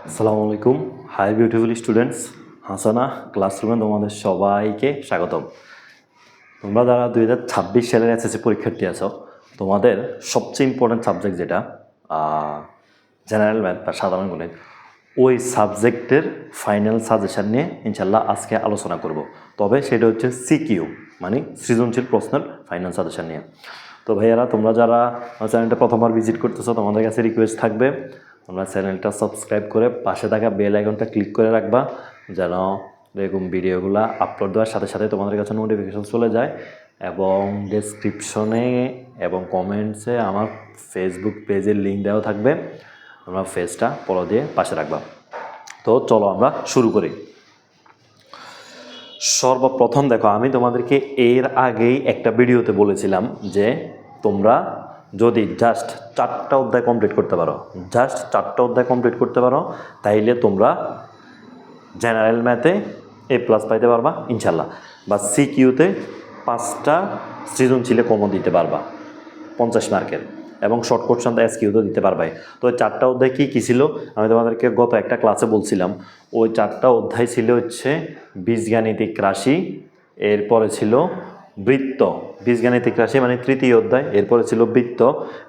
আসসালামু আলাইকুম। Hi beautiful students, হাসানা ক্লাসরুমে তোমাদের সবাইকে স্বাগতম। তোমরা যারা 2026 সালের এসএসসি পরীক্ষার্থী আছো, তোমাদের সবচেয়ে ইম্পর্ট্যান্ট সাবজেক্ট যেটা জেনারেল ম্যাথ বা সাধারণ গণিত, ওই সাবজেক্টের ফাইনাল সাজেশান নিয়ে ইনশাল্লাহ আজকে আলোচনা করব। তবে সেটা হচ্ছে সিকিউ, মানে সৃজনশীল প্রশ্নের ফাইনাল সাজেশান নিয়ে। তো ভাইয়ারা, তোমরা যারা আমার চ্যানেলটা প্রথমবার ভিজিট করতেছো, তোমাদের কাছে রিকোয়েস্ট থাকবে তোমরা চ্যানেলটা সাবস্ক্রাইব করে পাশে থাকা বেল আইকনটা ক্লিক করে রাখবা, যেন এরকম ভিডিওগুলো আপলোড দেওয়ার সাথে সাথে তোমাদের কাছে নোটিফিকেশন চলে যায়। এবং ডেসক্রিপশনে এবং কমেন্টসে আমার ফেসবুক পেজের লিঙ্ক দেওয়া থাকবে, তোমরা পেজটা ফলো দিয়ে পাশে রাখবা। তো চলো আমরা শুরু করি। সর্বপ্রথম দেখো, আমি তোমাদেরকে এর আগেই একটা ভিডিওতে বলেছিলাম যে তোমরা যদি জাস্ট 4টা অধ্যায় কমপ্লিট করতে পারো, তাইলে তোমরা জেনারেল ম্যাথে A+ পাইতে পারবা ইনশাল্লাহ, বা সিকিউতে 5টা সৃজনশীলে কমন দিতে পারবা 50 মার্কের, এবং শর্ট কোশ্চেন এসকিউতে দিতে পারবে। তো ওই 4টা অধ্যায় কী ছিল আমি তোমাদেরকে গত একটা ক্লাসে বলছিলাম। ওই 4টা অধ্যায় ছিল হচ্ছে বীজগাণিতিক রাশি, এরপরে ছিল বৃত্ত, বীজগাণিতিক রাশি মানে তৃতীয় অধ্যায়, এরপরে ছিল বৃত্ত,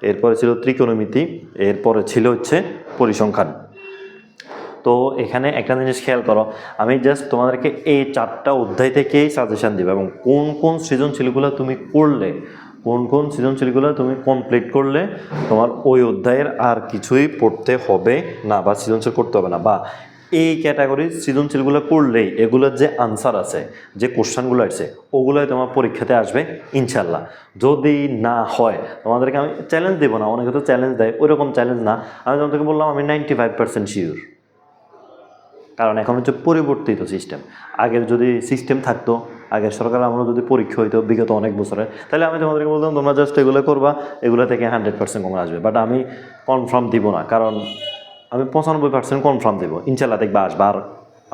এরপরে ছিল ত্রিকোণমিতি, এরপরে ছিল হচ্ছে পরিসংখ্যান। তো এখানে একটা জিনিস খেয়াল করো, আমি জাস্ট তোমাদেরকে এই 4টা অধ্যায় থেকেই সাজেশান দেবো, এবং কোন কোন সৃজনশীলগুলো তুমি করলে, কোন কোন সৃজনশীলগুলো তুমি কমপ্লিট করলে তোমার ওই অধ্যায়ের আর কিছুই পড়তে হবে না বা সৃজনশীল করতে হবে না, বা এই ক্যাটাগরির সৃজনশীলগুলো করলেই এগুলোর যে আনসার আছে, যে কোশ্চেনগুলো আছে, ওগুলোই তোমার পরীক্ষাতে আসবে ইনশাল্লাহ। যদি না হয় তোমাদেরকে আমি চ্যালেঞ্জ দেবো না, অনেকে তো চ্যালেঞ্জ দেয়, ওইরকম চ্যালেঞ্জ না। আমি তোমাদেরকে বললাম আমি 95% শিওর, কারণ এখন হচ্ছে পরিবর্তিত সিস্টেম। আগের যদি সিস্টেম থাকতো, আগের সরকার আমরা যদি পরীক্ষা হইতো বিগত অনেক বছরে, তাহলে আমি তোমাদেরকে বলতাম তোমরা জাস্ট এগুলো করবা, এগুলো থেকে 100% কমন আসবে। বাট আমি কনফার্ম দিব না, কারণ আমি 95% কনফার্ম দেবো ইনশাল্লাহ, দেখবা আসবা। আর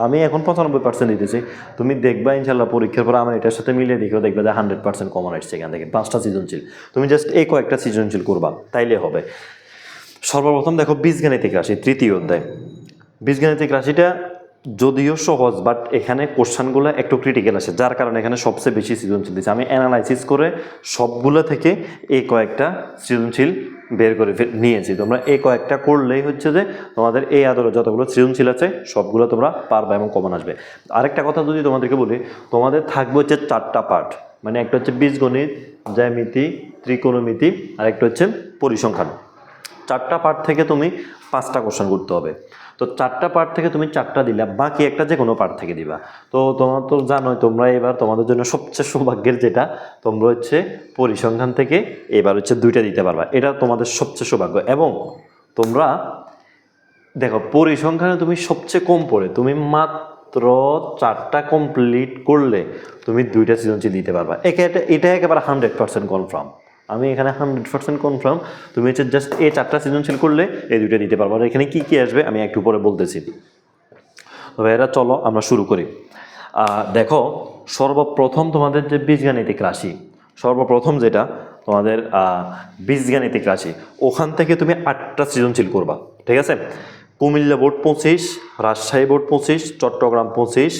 আমি এখন 95% দিতেছি, তুমি দেখবা ইনশাল্লাহ পরীক্ষার পর আমার এটার সাথে মিলিয়ে দেখেও দেখবে যে 100% কমন আসছে এখান থেকে। 5টা সৃজনশীল তুমি জাস্ট এই কয়েকটা সৃজনশীল করবা, তাইলে হবে। সর্বপ্রথম দেখো বীজগাণিতিক রাশি, তৃতীয় অধ্যায়। বীজগাণিতিক রাশিটা যদিও সহজ, বাট এখানে কোশ্চেনগুলো একটু ক্রিটিক্যাল আসে, যার কারণে এখানে সবচেয়ে বেশি সৃজনশীল দিচ্ছে। আমি অ্যানালাইসিস করে সবগুলো থেকে এই কয়েকটা সৃজনশীল বের করে নিয়েছি। তোমরা এই কয়েকটা করলেই হচ্ছে যে তোমাদের এই আদরে যতগুলো সৃজনশীল আছে সবগুলো তোমরা পারবে এবং কমন আসবে। আরেকটা কথা যদি তোমাদেরকে বলি, তোমাদের থাকবে হচ্ছে 4টা পার্ট, মানে একটা হচ্ছে বীজগণিত, জ্যামিতি, ত্রিকোণমিতি, আর একটা হচ্ছে পরিসংখ্যান। 4টা পার্ট থেকে তুমি 5টা কোশ্চেন করতে হবে। তো 4টা পার্ট থেকে তুমি 4টা দিলা, বাকি একটা যে কোনো পার্ট থেকে দিবা। তো তোমরা তো জানোই, তোমরা এবার তোমাদের জন্য সবচেয়ে সৌভাগ্যের যেটা, তোমরা হচ্ছে পরিসংখ্যান থেকে এবার হচ্ছে 2টা দিতে পারবা। এটা তোমাদের সবচেয়ে সৌভাগ্য। এবং তোমরা দেখো, পরিসংখ্যানে তুমি সবচেয়ে কম পড়ে তুমি মাত্র 4টা কমপ্লিট করলে তুমি 2টা সৃজনশীল দিতে পারবা। এটা একেবারে 100% কনফার্ম। আমি এখানে 100% কনফার্ম। তুমি হচ্ছে জাস্ট এই 4টা সৃজনশীল করলে এই 2টা দিতে পারবো। আর এখানে কী কী আসবে আমি একটু পরে বলতেছি। তবে এরা চলো আমরা শুরু করি। দেখো, সর্বপ্রথম তোমাদের যে বীজগাণিতিক রাশি, সর্বপ্রথম যেটা তোমাদের বীজগাণিতিক রাশি, ওখান থেকে তুমি 8টা সৃজনশীল করবা, ঠিক আছে? কুমিল্লা বোর্ড 25, রাজশাহী বোর্ড 25, চট্টগ্রাম 25,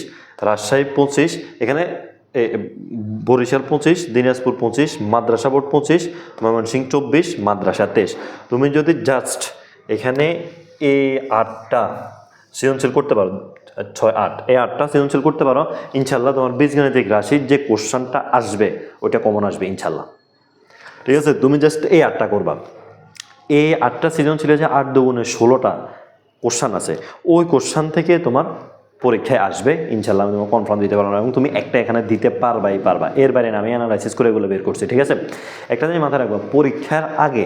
রাজশাহী 25, এখানে বরিশাল 25, দিনাজপুর 25, মাদ্রাসা বোর্ড 25, ময়মনসিংহ 24, মাদ্রাসা 23। তুমি যদি জাস্ট এখানে এই 8টা সৃজনশীল করতে পারো, 6, 8, এই 8টা সৃজনশীল করতে পারো, ইনশাল্লাহ তোমার বীজগাণিতিক রাশির যে কোশ্চেনটা আসবে ওইটা কমন আসবে ইনশাল্লাহ, ঠিক আছে? তুমি জাস্ট এই 8টা করবা। এই 8টা সৃজনশীলে যে 8 দুগুণে 16টা কোশ্চেন আছে, ওই কোশ্চেন থেকে তোমার পরীক্ষায় আসবে ইনশাল্লাহ, আমি তোমার কনফার্ম দিতে পারবো না, এবং তুমি একটা এখানে দিতে পারবা। এর বাইরে আমি অ্যানালাইসিস করে এগুলো বের করছি, ঠিক আছে? একটা জিনিস মাথায় রাখবো, পরীক্ষার আগে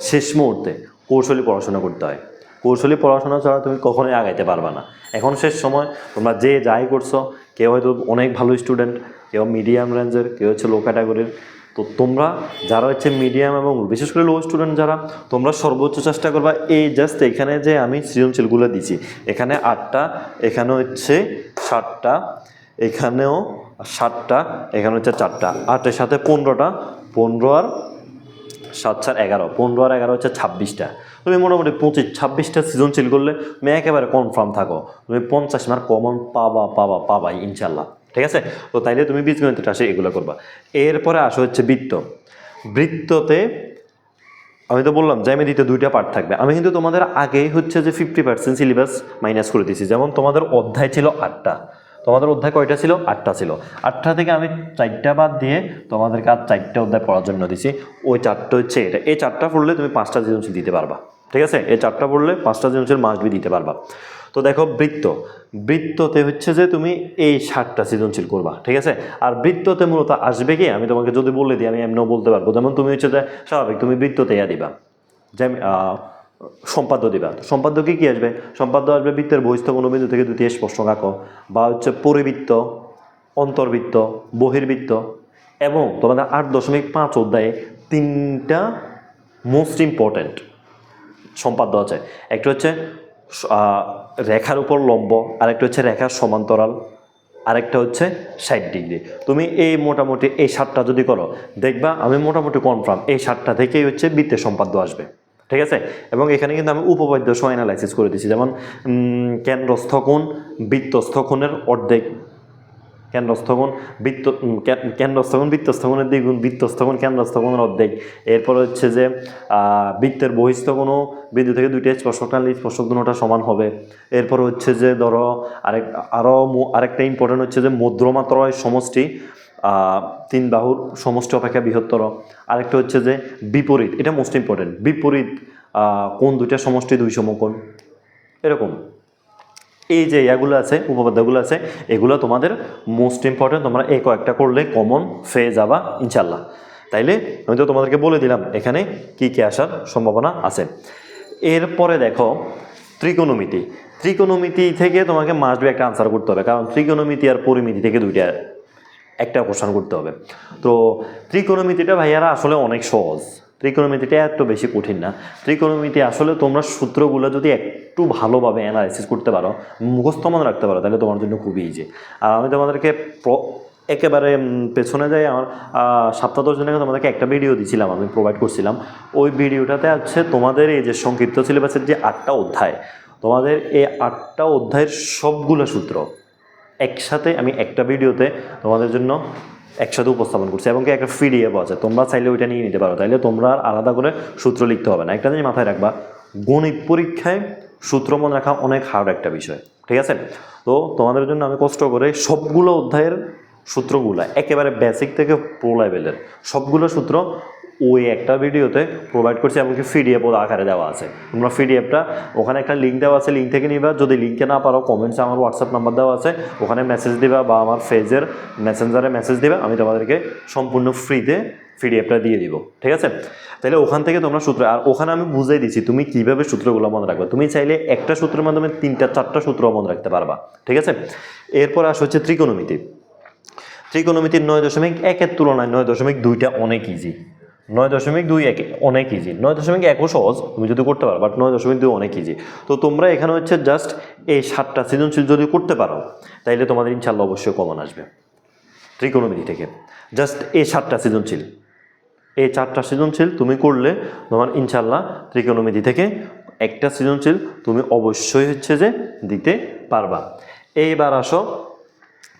শেষ মুহূর্তে কৌশলী পড়াশোনা করতে হয়। কৌশলী পড়াশোনা ছাড়া তুমি কখনোই আগাইতে পারবা না। এখন শেষ সময়, তোমরা যে যাই করছো, কেউ হয়তো অনেক ভালো স্টুডেন্ট, কেউ মিডিয়াম রেঞ্জের, কেউ হচ্ছে লো ক্যাটাগরির। তো তোমরা যারা হচ্ছে মিডিয়াম এবং বিশেষ করে লো স্টুডেন্ট যারা, তোমরা সর্বোচ্চ চেষ্টা করবা এই জাস্ট এখানে যে আমি সৃজনশীলগুলো দিছি, এখানে 8টা, এখানে হচ্ছে 7টা, এখানেও 7টা, এখানে হচ্ছে 4টা, 8-এর সাথে 15টা, 15 আর 7 4 11, 15 আর 11 হচ্ছে 26টা। তুমি মোটামুটি 25-26টা সৃজনশীল করলে তুমি একেবারে কনফার্ম থাকো, তুমি 50 মার্ক কমন পাবাই ইনশাল্লাহ। ঠিক আছে, তো তাইলে তুমি বীজগণিতটা আসে এগুলো করবা। এরপরে আসো হচ্ছে বৃত্ততে আমি তো বললাম জ্যামিতিতে 2টা পার্ট থাকবে। আমি কিন্তু তোমাদের আগেই হচ্ছে যে 50% সিলেবাস মাইনাস করে দিয়েছি। যেমন তোমাদের অধ্যায় ছিল 8টা, তোমাদের অধ্যায় কয়টা ছিল? 8টা ছিল। 8টা থেকে আমি 4টা বাদ দিয়ে তোমাদেরকে আর 4টা অধ্যায় পড়ার জন্য দিছি। ওই 4টা হচ্ছে এটা, এই 4টা পড়লে তুমি 5টা সৃজনশীল দিতে পারবা। ঠিক আছে, এই 4টা পড়লে 5টা সৃজনশীল মাস্ট দিতে পারবা। তো দেখো বৃত্ততে হচ্ছে যে তুমি এই 7টা সৃজনশীল করবা। ঠিক আছে, আর বৃত্ততে মূলত আসবে কি আমি তোমাকে যদি বলে দিই আমি এমনও বলতে পারবো। যেমন তুমি হচ্ছে যে স্বাভাবিক তুমি বৃত্ততে দিবা, যেমন সম্পাদ্য দিবা। সম্পাদ্য কি আসবে? সম্পাদ্য আসবে বৃত্তের বহিস্থ কোনো বিন্দু থেকে দুটি স্পর্শক আঁকো, বা হচ্ছে পরিবৃত্ত, অন্তর্বৃত্ত, বহির্বৃত্ত। এবং তোমাদের 8.5 অধ্যায়ে 3টা মোস্ট ইম্পর্ট্যান্ট সম্পাদ্য আছে। একটা হচ্ছে রেখার উপর লম্ব, আরেকটা হচ্ছে রেখার সমান্তরাল, আরেকটা হচ্ছে 60 ডিগ্রি। তুমি এই মোটামুটি এই 7টা যদি করো দেখবা আমি মোটামুটি কনফার্ম এই 7টা থেকেই হচ্ছে বৃত্তের সম্পাদ্য আসবে। ঠিক আছে, এবং এখানে কিন্তু আমি উপপাদ্য সহ অ্যানালাইসিস করে দিচ্ছি। যেমন কেন্দ্রস্থ কোণ বৃত্তস্থ কোণের অর্ধেক, বৃত্তস্থ কোণের দ্বিগুণ, বৃত্তস্থ কোণ কেন্দ্রস্থ কোণের অর্ধেক। এরপর হচ্ছে যে বৃত্তের বহিস্থ কোনো বিন্দু থেকে 2টা স্পর্শক টানলে স্পর্শক দুটোটা সমান হবে। এরপর হচ্ছে যে ধরো আরেকটা ইম্পর্টেন্ট হচ্ছে যে মধ্যমাত্রায় সমষ্টি 3 বাহুর সমষ্টি অপেক্ষা বৃহত্তর। আরেকটা হচ্ছে যে বিপরীত, এটা মোস্ট ইম্পর্টেন্ট, বিপরীত কোণ 2টা সমষ্টি 2 সমকোণ। এরকম এই যে এগুলো আছে, উপপাদ্যগুলো আছে, এগুলো তোমাদের মোস্ট ইম্পর্টেন্ট। তোমরা এই কয়েকটা করলে কমন পেয়ে যাবা ইনশাল্লাহ। তাইলে আমি তো তোমাদেরকে বলে দিলাম এখানে কি কি আসার সম্ভাবনা আছে। এরপরে দেখো ত্রিকোণমিতি থেকে তোমাকে মাস্ট বি একটা আনসার করতে হবে, কারণ ত্রিকোণমিতি আর পরিমিতি থেকে একটা কোশ্চেন করতে হবে। তো ত্রিকোণমিতিটা ভাইয়ারা আসলে অনেক সহজ, ত্রিকোণমিতিটা এত বেশি কঠিন না। ত্রিকোণমিতি আসলে তোমরা সূত্রগুলো যদি একটু ভালোভাবে অ্যানালাইসিস করতে পারো, মুখস্থ মনে রাখতে পারো, তাহলে তোমার জন্য খুবই ইজি। আর আমি তোমাদেরকে একেবারে পেছনে যাই, আমার সপ্তাহ 10 দিন আগে তোমাদেরকে একটা ভিডিও দিয়েছিলাম, আমি প্রোভাইড করছিলাম। ওই ভিডিওটাতে আছে তোমাদের এই যে সংক্ষিপ্ত সিলেবাসের যে 8টা অধ্যায়, তোমাদের এই 8টা অধ্যায়ের সবগুলো সূত্র একসাথে আমি একটা ভিডিওতে তোমাদের জন্য একসাথে উপস্থাপন করছি, এবং একটা PDF আছে, তোমরা চাইলে ওইটা নিয়ে নিতে পারো। তাইলে তোমরা আলাদা করে সূত্র লিখতে হবে না। একটা জিনিস মাথায় রাখবা, গণিত পরীক্ষায় সূত্র মনে রাখা অনেক হার্ড একটা বিষয়। ঠিক আছে, তো তোমাদের জন্য আমি কষ্ট করে সবগুলো অধ্যায়ের সূত্রগুলো একেবারে বেসিক থেকে প্রো লেভেলের সবগুলো সূত্র ওই একটা ভিডিওতে প্রোভাইড করছি, এমনকি PDF আকারে দেওয়া আছে। তোমরা PDFটা ওখানে একটা লিঙ্ক দেওয়া আছে, লিঙ্ক থেকে নিবা। যদি লিঙ্কে না পারো কমেন্টসে আমার হোয়াটসঅ্যাপ নাম্বার দেওয়া আছে, ওখানে মেসেজ দিবা বা আমার ফেজের মেসেঞ্জারে মেসেজ দিবা, আমি তোমাদেরকে সম্পূর্ণ ফ্রিতে PDFটা দিয়ে দিব। ঠিক আছে, তাহলে ওখান থেকে তোমরা সূত্র, আর ওখানে আমি বুঝাই দিচ্ছি তুমি কীভাবে সূত্রগুলো মনে রাখবে। তুমি চাইলে একটা সূত্রের মাধ্যমে 3-4টা সূত্র মনে রাখতে পারবা। ঠিক আছে, এরপর আসা হচ্ছে ত্রিকোণমিতির 9.1-এর তুলনায় 9.2টা অনেক ইজি। 9.2 অনেক ইজি, 9.1ও সহজ তুমি যদি করতে পারো, বাট 9.2 অনেক ইজি। তো তোমরা এখানে হচ্ছে জাস্ট এই 7টা সৃজনশীল যদি করতে পারো, তাইলে তোমাদের ইনশাল্লাহ অবশ্যই কমন আসবে ত্রিকোণমিতি থেকে। জাস্ট এই 7টা সৃজনশীল, এই 4টা সৃজনশীল তুমি করলে তোমার ইনশাল্লাহ ত্রিকোণমিতি থেকে একটা সৃজনশীল তুমি অবশ্যই হচ্ছে যে দিতে পারবা। এইবার আসো,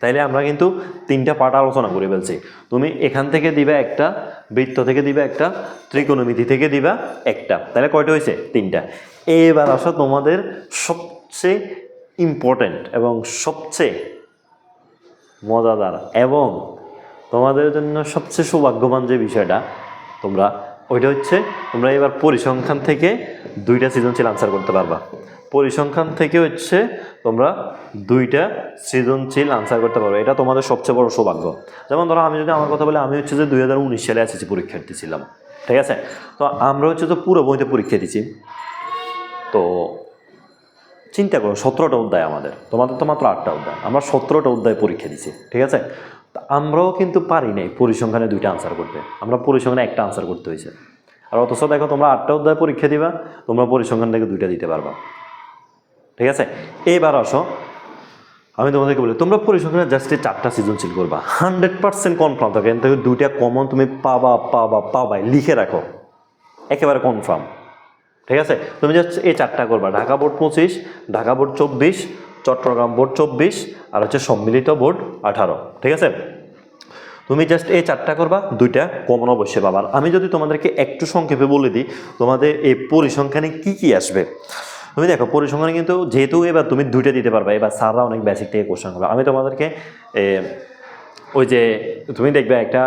তাইলে আমরা কিন্তু 3টা পার্ট আলোচনা করে ফেলছি। তুমি এখান থেকে দিবা একটা, বৃত্ত থেকে দিবা একটা, ত্রিকোণমিতি থেকে দিবা একটা, তাহলে কয়টা হয়েছে? 3টা। এবার আসো তোমাদের সবচেয়ে ইম্পর্টেন্ট এবং সবচেয়ে মজাদার এবং তোমাদের জন্য সবচেয়ে সৌভাগ্যবান যে বিষয়টা ওইটা হচ্ছে তোমরা এবার পরিসংখ্যান থেকে 2টা সৃজনশীল আনসার করতে পারবা। পরিসংখ্যান থেকে হচ্ছে তোমরা 2টা সৃজনশীল আনসার করতে পারবে, এটা তোমাদের সবচেয়ে বড় সৌভাগ্য। যেমন ধরো আমি যদি আমার কথা বলি, আমি হচ্ছে যে 2019 সালে SSC পরীক্ষার্থী ছিলাম। ঠিক আছে, তো আমরা হচ্ছে তো পুরো বইতে পরীক্ষা দিচ্ছি। তো চিন্তা করো 17টা অধ্যায় আমাদের, তোমাদের তো মাত্র 8টা অধ্যায়, আমরা 17টা অধ্যায় পরীক্ষা দিচ্ছি। ঠিক আছে, আমরাও কিন্তু পারি নাই পরিসংখ্যানে 2টা আনসার করতে, আমরা পরিসংখ্যানে একটা আনসার করতে হয়েছে। আর অথচ দেখো তোমরা 8টা অধ্যায় পরীক্ষা দিবা, তোমরা পরিসংখ্যান থেকে 2টা দিতে পারবা। ঠিক আছে, এইবার আসো আমি তোমাদেরকে বলি, তোমরা পরিসংখ্যানে জাস্ট 4টা সৃজনশীল করবা, 100% কনফার্ম থাকে। এখান থেকে 2টা কমন তুমি পাবাই, লিখে রাখো। একেবারে কনফার্ম। ঠিক আছে, তুমি জাস্ট এই 4টা করবা, Dhaka board 25, Dhaka board 24, Chittagong board 24, আর হচ্ছে সম্মিলিত বোর্ড 18। ঠিক আছে, তুমি জাস্ট এই 4টা করবা, 2টা কমন অবশ্যই পাবা। আর আমি যদি তোমাদেরকে একটু সংক্ষেপে বলে দিই তোমাদের এই পরিসংখ্যানে কি কি আসবে। তুমি দেখো পরিসংখ্যানে কিন্তু যেহেতু এবার তুমি 2টা দিতে পারবা, এবার স্যাররা অনেক বেসিক থেকে কোশ্চেন করবে। আমি তোমাদেরকে ওই যে তুমি দেখবে একটা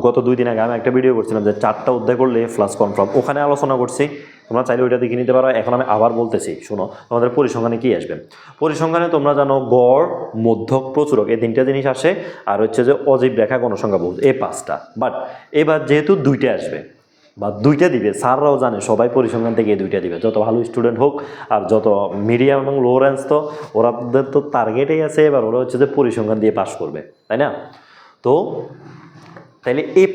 গত 2 দিন আগে আমি একটা ভিডিও করছিলাম যে 4টা অধ্যায় করলে প্লাস কনফার্ম, ওখানে আলোচনা করছি, তোমরা চাইলে ওইটা দেখে নিতে পারো। এখন আমি আবার বলতেছি, শোনো তোমাদের পরিসংখ্যানে কি আসবে। পরিসংখ্যানে তোমরা জানো গড়, মধ্যক, প্রচুরক, এই 3টা জিনিস আসে, আর হচ্ছে যে অজীব রেখা, গণসংখ্যা বহু, এই 5টা। বাট এবার যেহেতু 2টা আসবে বা 2টা দিবে, স্যাররাও জানে সবাই পরিসংখ্যান থেকে এই 2টা দিবে, যত ভালো স্টুডেন্ট হোক আর যত মিডিয়াম এবং লো রেঞ্জ, তো ওরাদের তো টার্গেটেই আছে, এবার ওরা হচ্ছে যে পরিসংখ্যান দিয়ে পাস করবে, তাই না? তো তাইলে এই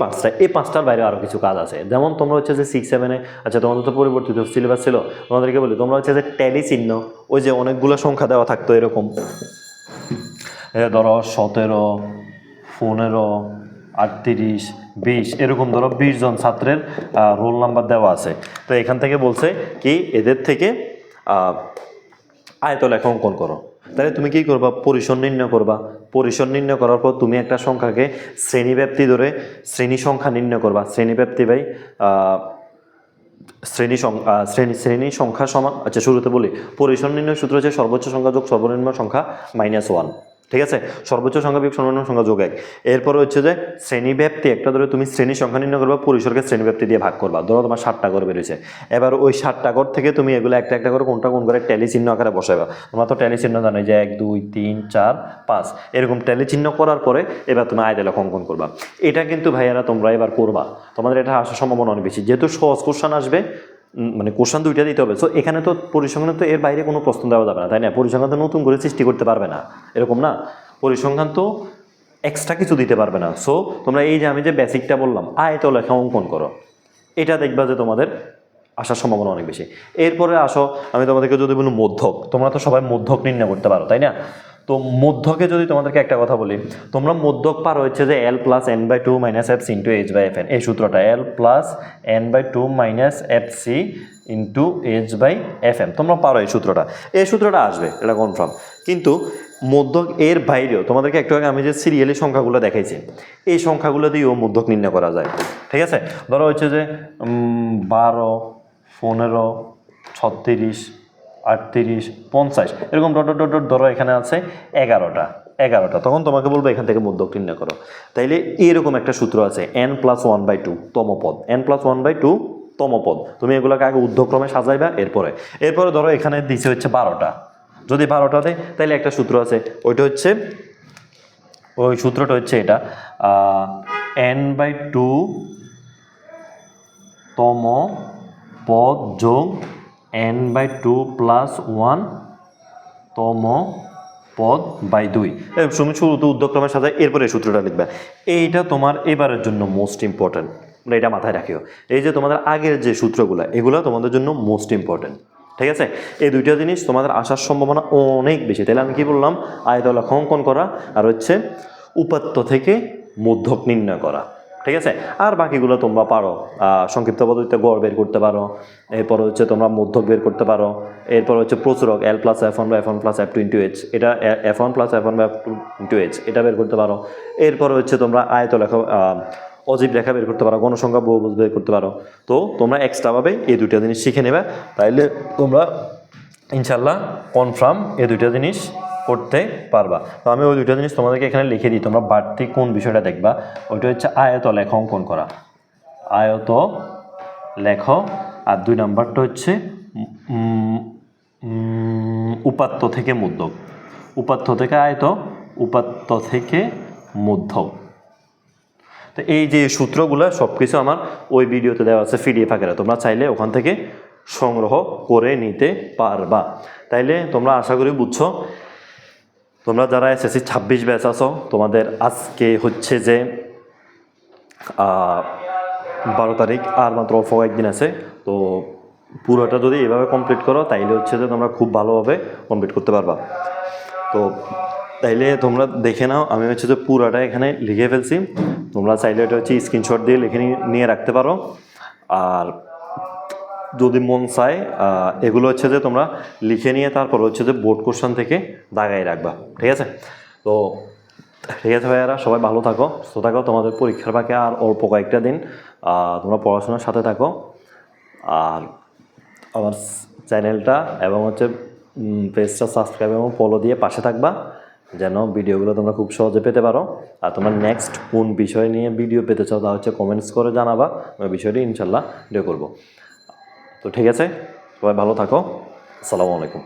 5টার বাইরে আরও কিছু কাজ আছে। যেমন তোমরা হচ্ছে যে 6-7-এ, আচ্ছা তোমাদের তো পরিবর্তিত সিলেবাস ছিল, তোমাদেরকে বলি তোমরা হচ্ছে যে ট্যালি চিহ্ন, ওই যে অনেকগুলো সংখ্যা দেওয়া থাকতো এরকম, ধরো 17, 15, 38, 20, এরকম ধরো 20 জন ছাত্রের রোল নাম্বার দেওয়া আছে। তো এখান থেকে বলছে কি এদের থেকে আয়তলেখা অঙ্কন করো। তাহলে তুমি কি করবা, পরিসর নির্ণয় করবা। পরিসর নির্ণয় করার পর তুমি একটা সংখ্যাকে শ্রেণীব্যাপ্তি ধরে শ্রেণী সংখ্যা নির্ণয় করবা। শ্রেণীব্যাপ্তি বাই শ্রেণী সংখ্যা সমান, আচ্ছা শুরুতে বলি, পরিসর নির্ণয় সূত্র হচ্ছে সর্বোচ্চ সংখ্যা যোগ সর্বনিম্ন সংখ্যা -1। ঠিক আছে, সর্বোচ্চ সংখ্যা বিয়োগ সর্বনিম্ন সংখ্যা যোগ 1। এরপর হচ্ছে যে শ্রেণীব্যাপ্তি একটা ধরে তুমি শ্রেণী সংখ্যা নির্ণয় করবা, পরিসরকে শ্রেণীব্যাপ্তি দিয়ে ভাগ করবা। ধরো তোমার 7টা ঘর বেরিয়েছে, এবার ওই 7টা ঘর থেকে তুমি এগুলো একটা একটা করে কোনটা কোন করে ট্যালি চিহ্ন আকারে বসাবা। তোমরা তো ট্যালি চিহ্ন জানো যে 1, 2, 3, 4, 5 এরকম ট্যালি চিহ্ন করার পরে এবার তুমি আয়তলেখা অঙ্কন করবা। এটা কিন্তু ভাইয়ারা তোমরা এবার করবা, তোমাদের এটা আসার সম্ভাবনা অনেক বেশি, যেহেতু সহজ কোশ্চেন আসবে, মানে কোশ্চেন 2টা দিতে হবে। সো এখানে তো পরিসংখ্যানে তো এর বাইরে কোনো প্রশ্ন দেওয়া যাবে না, তাই না? পরিসংখ্যান তো নতুন করে সৃষ্টি করতে পারবে না, এরকম না, পরিসংখ্যান তো এক্সট্রা কিছু দিতে পারবে না। সো তোমরা এই যে আমি যে বেসিকটা বললাম আয়তলেখা অঙ্কন করো, এটা দেখবা যে তোমাদের আসার সম্ভাবনা অনেক বেশি। এরপরে আসো আমি তোমাদেরকে যদি বলি মধ্যক, তোমরা তো সবাই মধ্যক নির্ণয় করতে পারো, তাই না? তো মধ্যকে যদি তোমাদেরকে একটা কথা বলি, তোমরা মধ্যক পারো হচ্ছে যে L + n/2 - fc × h/fn, এই সূত্রটা L + n/2 - fc × h/fm, তোমরা পারো এই সূত্রটা আসবে, এটা কনফার্ম। কিন্তু মধ্যক এর বাইরেও তোমাদেরকে একটু আগে আমি যে সিরিয়ালি সংখ্যাগুলো দেখাইছি, এই সংখ্যাগুলো দিয়েও মধ্যক নির্ণয় করা যায়। ঠিক আছে, ধরো হচ্ছে যে 12, 15, 36, 38, 50 এরকম ডট ডট ডট ধরো এখানে আছে 11টা, তখন তোমাকে বলবো এখান থেকে মধ্যক নির্ণয় করো। তাইলে এরকম একটা সূত্র আছে n + 1/2 তম পদ, n + 1/2 তম পদ। তুমি এগুলোকে আগে ঊর্ধ্বক্রমে সাজাইবা, এরপরে ধরো এখানে দিছে হচ্ছে 12টা, যদি 12টা দেয় তাহলে একটা সূত্র আছে, ওই সূত্রটা হচ্ছে এটা n/2 তম পদ যোগ n/2 + 1 তম পদ বাই 2। তুমি শুরুতে ঊর্ধ্বক্রমে সাজায়, এরপরে এই সূত্রটা লিখবে। এইটা তোমার এবারের জন্য মোস্ট ইম্পর্টেন্ট, এটা মাথায় রাখিও। এই যে তোমাদের আগের যে সূত্রগুলো, এগুলো তোমাদের জন্য মোস্ট ইম্পর্টেন্ট। ঠিক আছে, এই 2টা জিনিস তোমাদের আসার সম্ভাবনা অনেক বেশি। তাহলে আমি কি বললাম, আয়তলেখা অঙ্কন করা আর হচ্ছে উপাত্ত থেকে মধ্যক নির্ণয় করা। ঠিক আছে, আর বাকিগুলো তোমরা পারো, সংক্ষিপ্ত পদ্ধতিতে গড় বের করতে পারো, এরপর হচ্ছে তোমরা মধ্যক বের করতে পারো, এরপর হচ্ছে প্রচুরক L + f1/f1 + f2 × h, এটা f1 + f1/f2 × h এটা বের করতে পারো। এরপর হচ্ছে তোমরা আয়তলেখা অজীব রেখা বের করতে পারো, গণসংখ্যা বহুভুজ বের করতে পারো। তো তোমরা এক্সট্রাভাবে এই 2টা জিনিস শিখে নেবে, তাইলে তোমরা ইনশাল্লাহ কনফার্ম এই 2টা জিনিস করতে পারবা। তো আমি ওই 2টা জিনিস তোমাদেরকে এখানে লিখে দিই, তোমরা বাড়তি কোন বিষয়টা দেখবা, ওইটা হচ্ছে আয়তলেখা অঙ্কন করা, আয়তলেখ, আর 2 নাম্বারটা হচ্ছে উপাত্ত থেকে মধ্যক, উপাত্ত থেকে আয়ত, উপাত্ত থেকে মধ্যক। তো এই যে সূত্রগুলো সব কিছু আমার ওই ভিডিওতে দেওয়া আছে PDF আকারে, তোমরা চাইলে ওখান থেকে সংগ্রহ করে নিতে পারবা। তাইলে তোমরা আশা করি বুঝছো। তোমরা যারা SSC 26 ব্যাচ আছো, তোমাদের আজকে হচ্ছে যে 12 তারিখ, আর মাত্র অল্প কয়েকদিন আছে। তো পুরোটা যদি এভাবে কমপ্লিট করো তাইলে হচ্ছে যে তোমরা খুব ভালোভাবে কমপ্লিট করতে পারবা। তো তাইলে তোমরা দেখে নাও, আমি হচ্ছে যে পুরোটা এখানে লিখে ফেলছি, তোমরা চাইলে এটা হচ্ছে স্ক্রিনশট দিয়ে লিখে নিয়ে রাখতে পারো। আর যদি মন চায় এগুলো হচ্ছে যে তোমরা লিখে নিয়ে তারপর হচ্ছে যে বোর্ড কোশ্চেন থেকে দাগাই রাখবা, ঠিক আছে? তো ঠিক আছে ভাইয়ারা, সবাই ভালো থাকো, সুস্থ থাকো। তোমাদের পরীক্ষার বাকি আর অল্প কয়েকটা দিন, তোমরা পড়াশোনার সাথে থাকো। আর আমার চ্যানেলটা এবং হচ্ছে পেজটা সাবস্ক্রাইব এবং ফলো দিয়ে পাশে থাকবা, যেন ভিডিওগুলো তোমরা খুব সহজে পেতে পারো। আর তোমরা নেক্সট কোন বিষয় নিয়ে ভিডিও পেতে চাও তা হচ্ছে কমেন্টস করে জানাবা, ওই বিষয়টি ইনশাল্লাহ ভিডিও করবো। তো ঠিক আছে, সবাই ভালো থাকো, আসসালামু আলাইকুম।